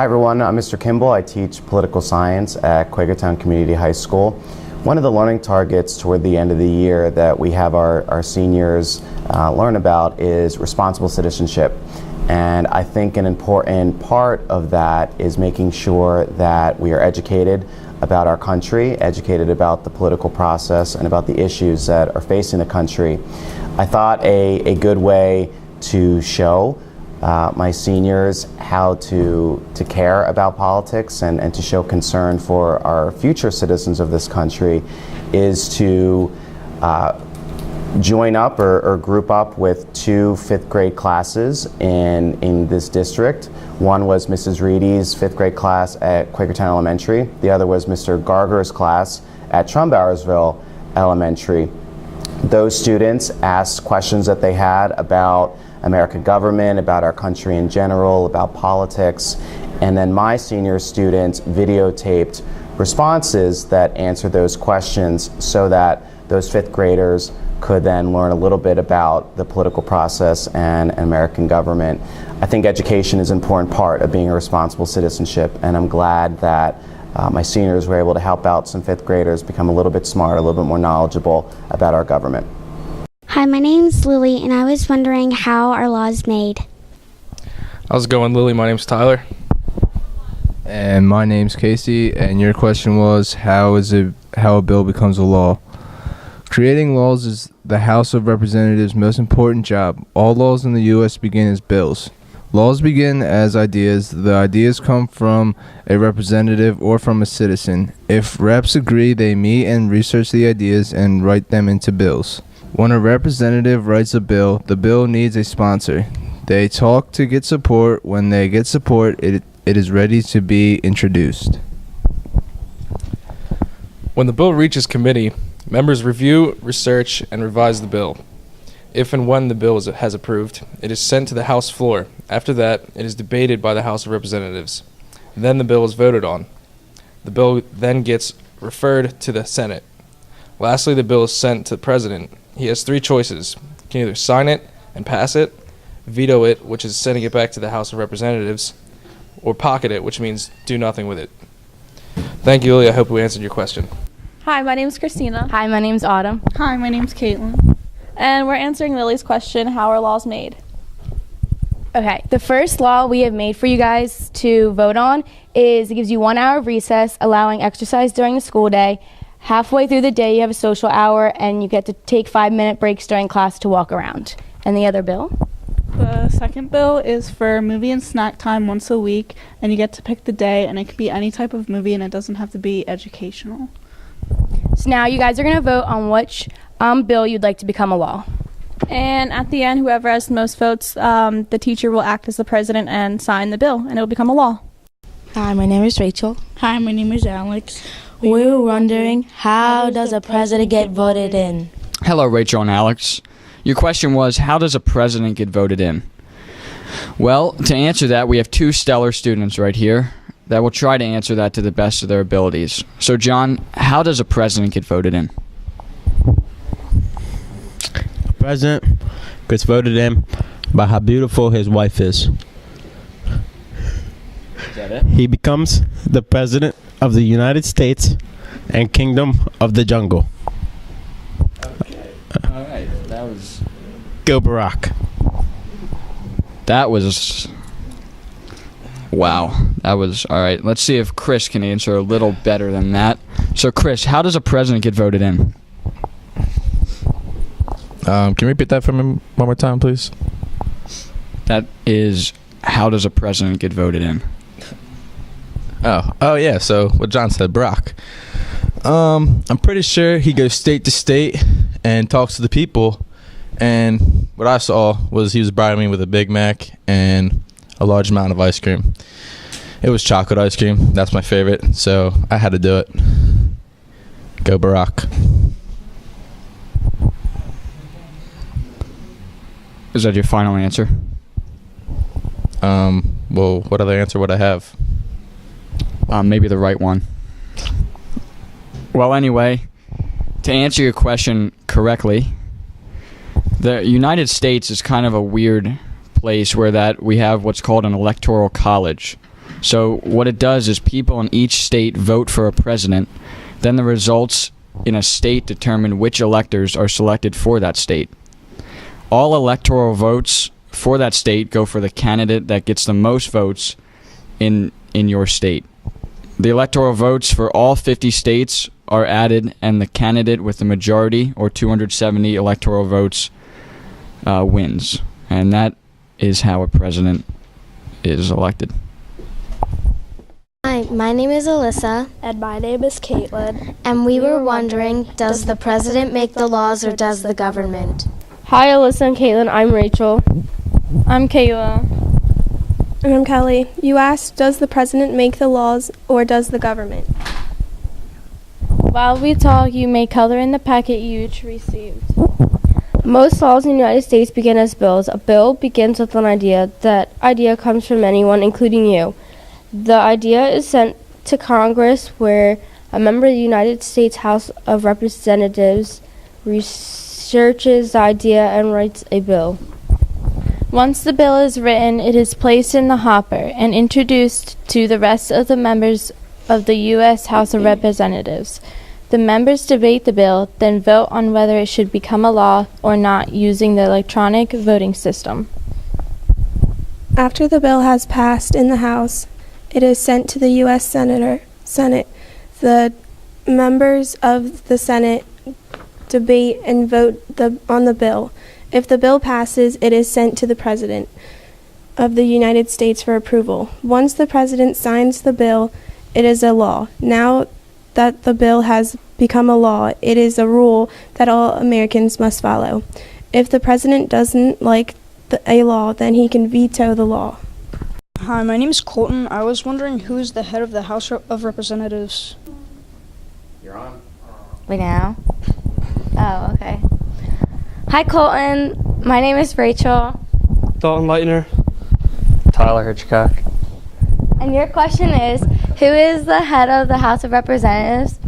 Hi everyone, I'm Mr. Kimball. I teach political science at Quakertown Community High School. One of the learning targets toward the end of the year that we have our seniors learn about is responsible citizenship. And I think an important part of that is making sure that we are educated about our country, educated about the political process and about the issues that are facing the country. I thought a good way to show my seniors how to care about politics and to show concern for our future citizens of this country is to join up or group up with two fifth grade classes in this district. One was Mrs. Reedy's fifth grade class at Quakertown Elementary. The other was Mr. Garger's class at Trumbowersville Elementary. Those students asked questions that they had about American government, about our country in general, about politics, and then my senior students videotaped responses that answered those questions so that those fifth graders could then learn a little bit about the political process and American government. I think education is an important part of being a responsible citizenship, and I'm glad that my seniors were able to help out some fifth graders become a little bit smarter, a little bit more knowledgeable about our government. Hi, my name's Lily, and I was wondering how are laws made? How's it going, Lily? My name's Tyler. And my name's Casey, and your question was how a bill becomes a law. Creating laws is the House of Representatives' most important job. All laws in the U.S. begin as bills. Laws begin as ideas. The ideas come from a representative or from a citizen. If reps agree, they meet and research the ideas and write them into bills. When a representative writes a bill, the bill needs a sponsor. They talk to get support. When they get support, it is ready to be introduced. When the bill reaches committee, members review, research, and revise the bill. If and when the bill has approved, it is sent to the House floor. After that, it is debated by the House of Representatives. Then the bill is voted on. The bill then gets referred to the Senate. Lastly, the bill is sent to the President. He has three choices. He can either sign it and pass it, veto it, which is sending it back to the House of Representatives, or pocket it, which means do nothing with it. Thank you, Lily. I hope we answered your question. Hi, my name's Christina. Hi, my name's Autumn. Hi, my name's Caitlin. And we're answering Lily's question, how are laws made? Okay, the first law we have made for you guys to vote on is it gives you 1 hour of recess, allowing exercise during the school day. Halfway through the day, you have a social hour, and you get to take 5-minute breaks during class to walk around. And the other bill? The second bill is for movie and snack time once a week, and you get to pick the day, and it can be any type of movie, and it doesn't have to be educational. So now you guys are going to vote on which bill you'd like to become a law. And at the end, whoever has the most votes, the teacher will act as the president and sign the bill, and it will become a law. Hi, my name is Rachel. Hi, my name is Alex. We were wondering, how does a president get voted in? Hello, Rachel and Alex. Your question was, how does a president get voted in? Well, to answer that, we have two stellar students right here that will try to answer that to the best of their abilities. So, John, how does a president get voted in? The president gets voted in by how beautiful his wife is. Is that it? He becomes the president of the United States and Kingdom of the Jungle. Okay. All right. That was... Go Barack. That was... Wow. That was... All right. Let's see if Chris can answer a little better than that. So, Chris, how does a president get voted in? Can you repeat that for me one more time, please? That is, how does a president get voted in? Oh yeah, so what John said, Barack. I'm pretty sure he goes state to state and talks to the people, and what I saw was he was bribing me with a Big Mac and a large amount of ice cream. It was chocolate ice cream. That's my favorite, so I had to do it. Go Barack. Is that your final answer? Well, what other answer would I have? Maybe the right one. Well, anyway, to answer your question correctly, the United States is kind of a weird place where that we have what's called an electoral college. So what it does is people in each state vote for a president. Then the results in a state determine which electors are selected for that state. All electoral votes for that state go for the candidate that gets the most votes in your state. The electoral votes for all 50 states are added, and the candidate with the majority, or 270 electoral votes, wins. And that is how a president is elected. Hi, my name is Alyssa. And my name is Caitlin. And we were wondering, does the president make the laws or does the government? Hi, Alyssa and Caitlin. I'm Rachel. I'm Kayla. And I'm Kelly. You asked, does the president make the laws or does the government? While we talk, you may color in the packet you each received. Most laws in the United States begin as bills. A bill begins with an idea. That idea comes from anyone, including you. The idea is sent to Congress, where a member of the United States House of Representatives researches the idea and writes a bill. Once the bill is written, it is placed in the hopper and introduced to the rest of the members of the U.S. House of Representatives. The members debate the bill, then vote on whether it should become a law or not using the electronic voting system. After the bill has passed in the House, it is sent to the U.S. Senate. The members of the Senate debate and vote on the bill. If the bill passes, it is sent to the President of the United States for approval. Once the President signs the bill, it is a law. Now that the bill has become a law, it is a rule that all Americans must follow. If the President doesn't like a law, then he can veto the law. Hi, my name is Colton. I was wondering who is the head of the House of Representatives. You're on. Wait now? Oh, okay. Hi, Colton. My name is Rachel. Dalton Leitner. Tyler Hitchcock. And your question is, who is the head of the House of Representatives?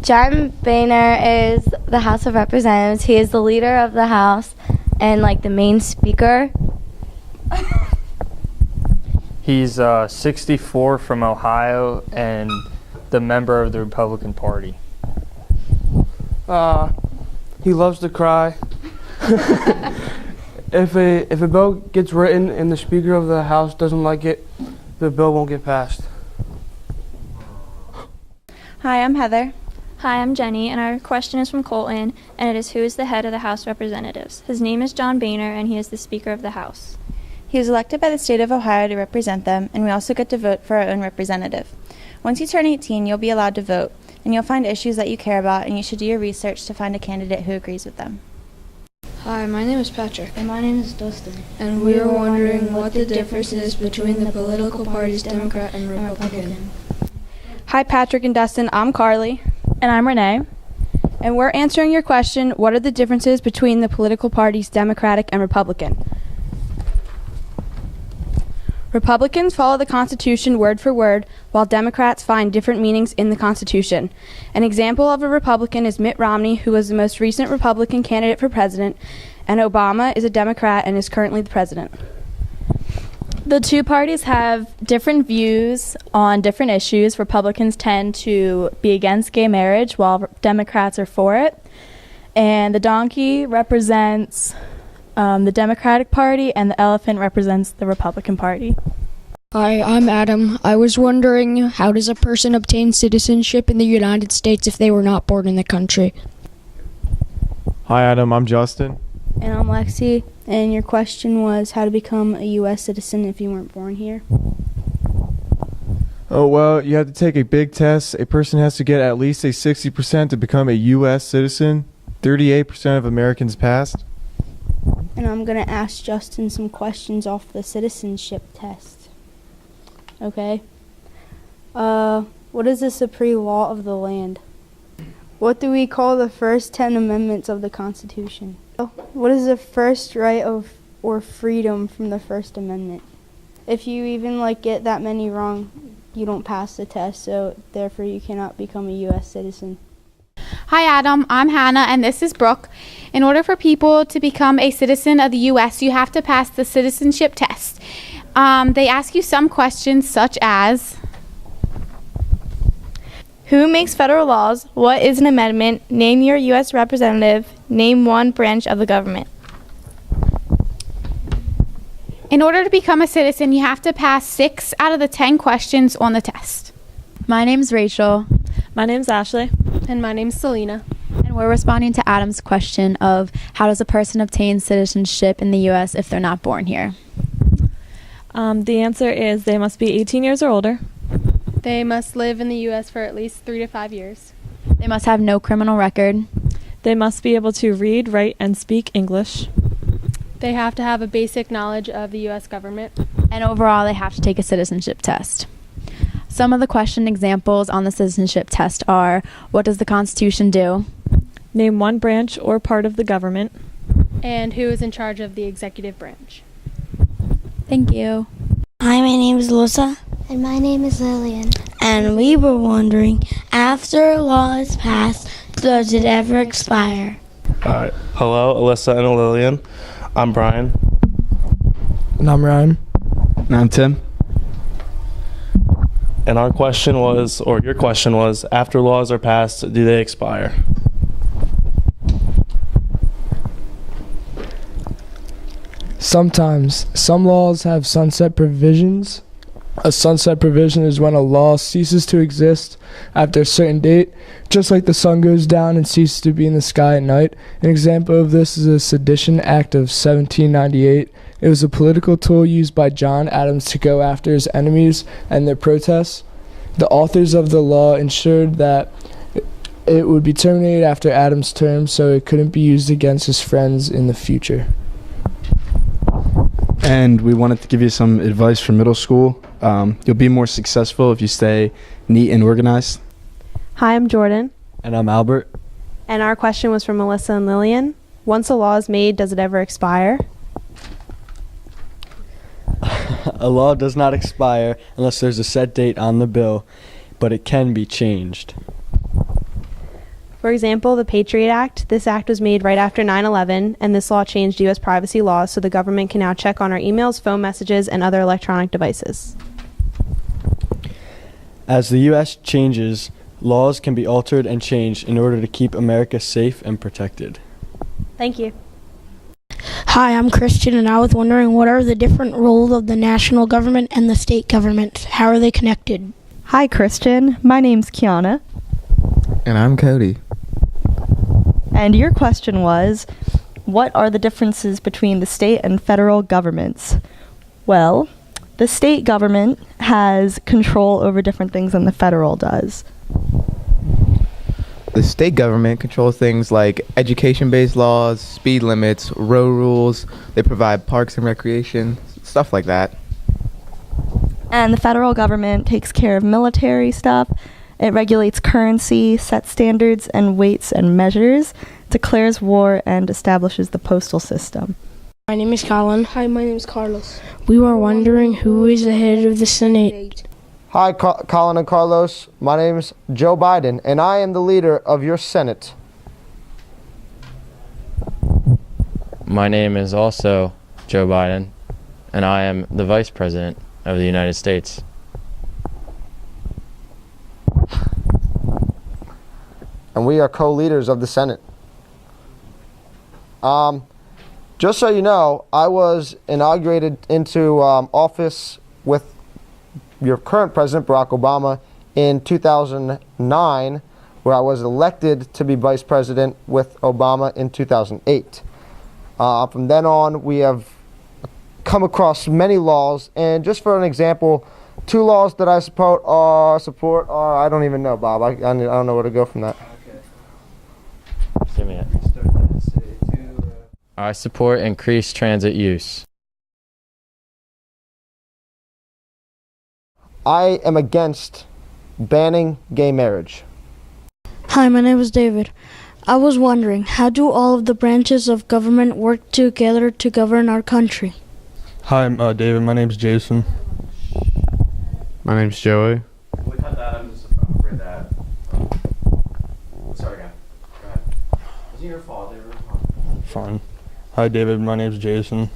John Boehner is the House of Representatives. He is the leader of the House and like the main speaker. He's 64 from Ohio and the member of the Republican Party. He loves to cry. If a bill gets written and the Speaker of the House doesn't like it, the bill won't get passed. Hi, I'm Heather. Hi, I'm Jenny, and our question is from Colton, and it is, who is the head of the House of Representatives? His name is John Boehner, and he is the Speaker of the House. He was elected by the state of Ohio to represent them, and we also get to vote for our own representative. Once you turn 18, you'll be allowed to vote, and you'll find issues that you care about, and you should do your research to find a candidate who agrees with them. Hi, my name is Patrick. And my name is Dustin. And we were wondering what the difference is between the political parties Democrat and Republican. Hi, Patrick and Dustin. I'm Carly. And I'm Renee. And we're answering your question, what are the differences between the political parties Democratic and Republican? Republicans follow the Constitution word for word, while Democrats find different meanings in the Constitution. An example of a Republican is Mitt Romney, who was the most recent Republican candidate for president, and Obama is a Democrat and is currently the president. The two parties have different views on different issues. Republicans tend to be against gay marriage, while Democrats are for it. And the donkey represents the Democratic Party, and the elephant represents the Republican Party. Hi, I'm Adam. I was wondering, how does a person obtain citizenship in the United States if they were not born in the country? Hi, Adam. I'm Justin. And I'm Lexi. And your question was how to become a U.S. citizen if you weren't born here? Oh, well, you have to take a big test. A person has to get at least a 60% to become a U.S. citizen. 38% of Americans passed. And I'm going to ask Justin some questions off the citizenship test. Okay. What is the supreme law of the land? What do we call the first 10 amendments of the Constitution? What is the first right of or freedom from the First Amendment? If you even get that many wrong, you don't pass the test, so therefore you cannot become a U.S. citizen. Hi Adam, I'm Hannah and this is Brooke. In order for people to become a citizen of the U.S., you have to pass the citizenship test. They ask you some questions such as, who makes federal laws? What is an amendment? Name your U.S. representative. Name one branch of the government. in order to become a citizen, you have to pass 6 out of the 10 questions on the test. My name's Rachel. My name's Ashley. And my name's Selena. And we're responding to Adam's question of how does a person obtain citizenship in the U.S. if they're not born here? The answer is they must be 18 years or older. They must live in the U.S. for at least 3 to 5 years. They must have no criminal record. They must be able to read, write, and speak English. They have to have a basic knowledge of the U.S. government. And overall, they have to take a citizenship test. Some of the question examples on the citizenship test are, what does the Constitution do? Name one branch or part of the government. And who is in charge of the executive branch? Thank you. Hi, my name is Alyssa. And my name is Lillian. And we were wondering, after a law is passed, does it ever expire? Alright. Hello, Alyssa and Lillian. I'm Brian. And I'm Ryan. And I'm Tim. And our question was, or your question was, after laws are passed, do they expire? Sometimes. Some laws have sunset provisions. A sunset provision is when a law ceases to exist after a certain date, just like the sun goes down and ceases to be in the sky at night. An example of this is the Sedition Act of 1798. It was a political tool used by John Adams to go after his enemies and their protests. The authors of the law ensured that it would be terminated after Adams' term, so it couldn't be used against his friends in the future. And we wanted to give you some advice for middle school. You'll be more successful if you stay neat and organized. Hi, I'm Jordan. And I'm Albert. And our question was from Melissa and Lillian. Once a law is made, does it ever expire? A law does not expire unless there's a set date on the bill, but it can be changed. For example, the Patriot Act. This act was made right after 9/11, and this law changed U.S. privacy laws so the government can now check on our emails, phone messages, and other electronic devices. As the U.S. changes, laws can be altered and changed in order to keep America safe and protected. Thank you. Hi, I'm Christian, and I was wondering what are the different roles of the national government and the state government? How are they connected? Hi, Christian. My name's Kiana. And I'm Cody. And your question was, what are the differences between the state and federal governments? Well, the state government has control over different things than the federal does. The state government controls things like education-based laws, speed limits, road rules. They provide parks and recreation, stuff like that. And the federal government takes care of military stuff. It regulates currency, sets standards and weights and measures, declares war, and establishes the postal system. My name is Colin. Hi, my name is Carlos. We were wondering who is the head of the Senate. Hi, Colin and Carlos. My name is Joe Biden, and I am the leader of your Senate. My name is also Joe Biden, and I am the Vice President of the United States. And we are co-leaders of the Senate. Just so you know, I was inaugurated into office with your current president, Barack Obama, in 2009, where I was elected to be vice president with Obama in 2008. From then on, we have come across many laws, and just for an example, 2 laws that I support are I don't even know, Bob. I don't know where to go from that. Give me it. I support increased transit use. I am against banning gay marriage. Hi, my name is David. I was wondering, how do all of the branches of government work together to govern our country? Hi, I'm David. My name's Jason. My name's Joey. We cut that. I'm just afraid that. Sorry, guy. Go ahead. Isn't your fault, David? Fine. Hi, David. My name's Jason.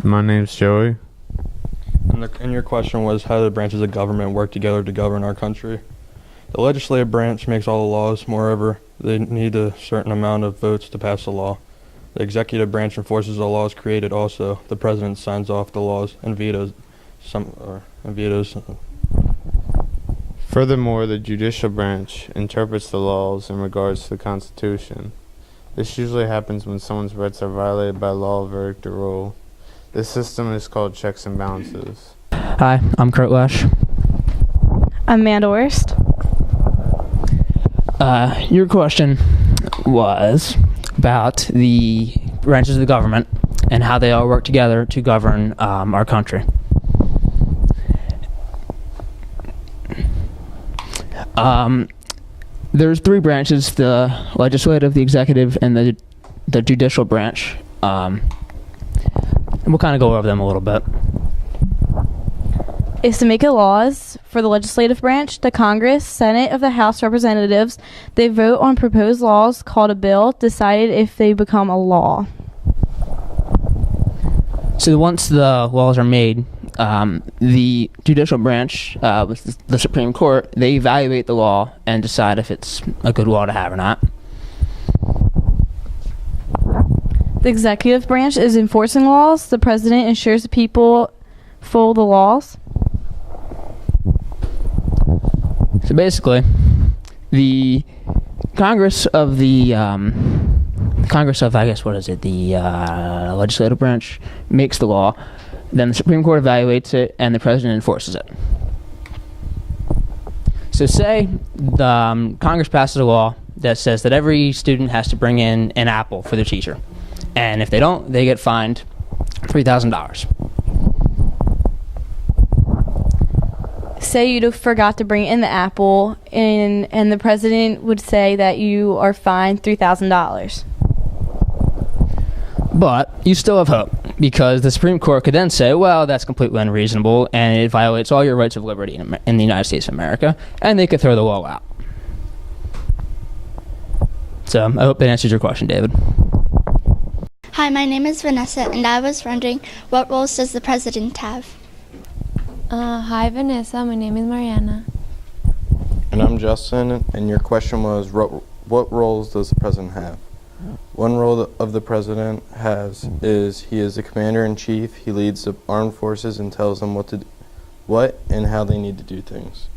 My name's Joey. And your question was, how do the branches of government work together to govern our country? The legislative branch makes all the laws. Moreover, they need a certain amount of votes to pass the law. The executive branch enforces the laws created also. The president signs off the laws and vetoes vetoes. Furthermore, the judicial branch interprets the laws in regards to the Constitution. This usually happens when someone's rights are violated by law, verdict, or rule. This system is called checks and balances. Hi, I'm Kurt Lesh. I'm Amanda Worst. Your question was about the branches of the government and how they all work together to govern our country. There's three branches: the legislative, the executive, and the judicial branch. And we'll kind of go over them a little bit. Is to make laws for the legislative branch, the Congress, Senate of the House of Representatives. They vote on proposed laws called a bill, decided if they become a law. So once the laws are made, the judicial branch, the Supreme Court, they evaluate the law and decide if it's a good law to have or not. The executive branch is enforcing laws. The president ensures the people follow the laws. So basically, the Congress of the legislative branch makes the law. Then the Supreme Court evaluates it, and the president enforces it. So say the Congress passes a law that says that every student has to bring in an apple for their teacher. And if they don't, they get fined $3,000. Say you forgot to bring in the apple, and the president would say that you are fined $3,000. But you still have hope, because the Supreme Court could then say, well, that's completely unreasonable, and it violates all your rights of liberty in the United States of America, and they could throw the law out. So I hope that answers your question, David. Hi, my name is Vanessa, and I was wondering, what roles does the president have? Hi, Vanessa. My name is Mariana. And I'm Justin, and your question was, what roles does the president have? One role of the president has is he is the commander-in-chief. He leads the armed forces and tells them what and how they need to do things.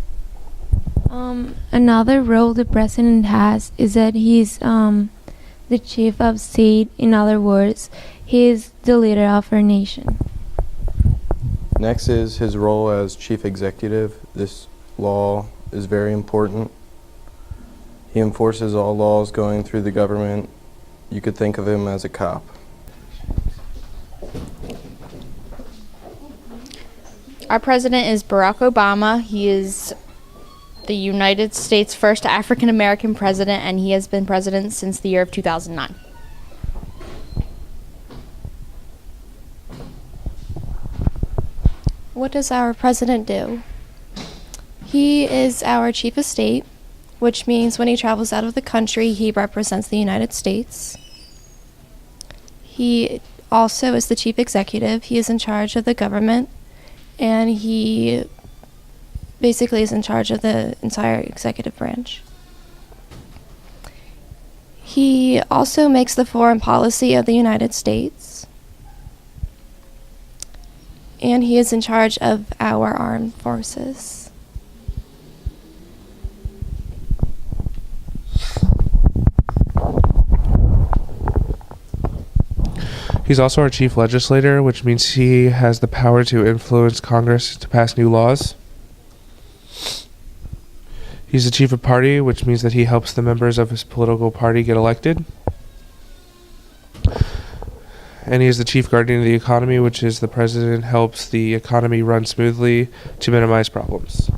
Another role the president has is that he's the chief of state. In other words, he is the leader of our nation. Next is his role as chief executive. This law is very important. He enforces all laws going through the government. You could think of him as a cop. Our president is Barack Obama. He is the United States' first African American president, and he has been president since the year of 2009. What does our president do? He is our chief of state, which means when he travels out of the country, he represents the United States. He also is the chief executive. He is in charge of the government, and he basically is in charge of the entire executive branch. He also makes the foreign policy of the United States, and he is in charge of our armed forces. He's also our chief legislator, which means he has the power to influence Congress to pass new laws. He's the chief of party, which means that he helps the members of his political party get elected. And he is the chief guardian of the economy, which is the president helps the economy run smoothly to minimize problems.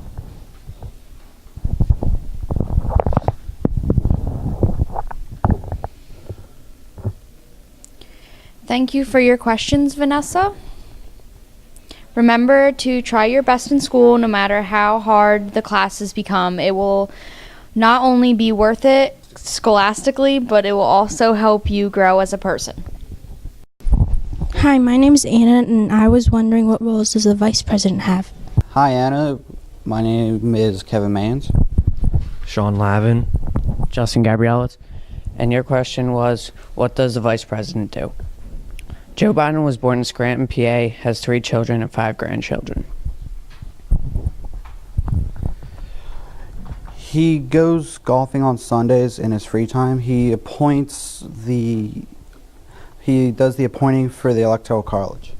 Thank you for your questions, Vanessa. Remember to try your best in school no matter how hard the classes become. It will not only be worth it scholastically, but it will also help you grow as a person. Hi, my name is Anna, and I was wondering what roles does the vice president have? Hi, Anna. My name is Kevin Mans. Sean Lavin. Justin Gabrielis. And your question was, what does the vice president do? Joe Biden was born in Scranton, PA, has 3 children and 5 grandchildren. He goes golfing on Sundays in his free time. He does the appointing for the Electoral College.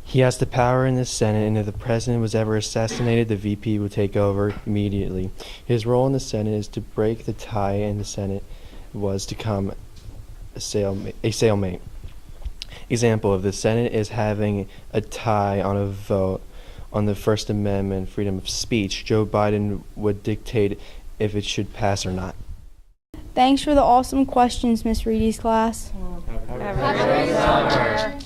He has the power in the Senate, and if the president was ever assassinated, the VP would take over immediately. His role in the Senate is to break the tie, and the Senate was to come a stalemate. Example of the Senate is having a tie on a vote on the First Amendment, freedom of speech. Joe Biden would dictate if it should pass or not. Thanks for the awesome questions, Miss Reedy's class. Have a great summer.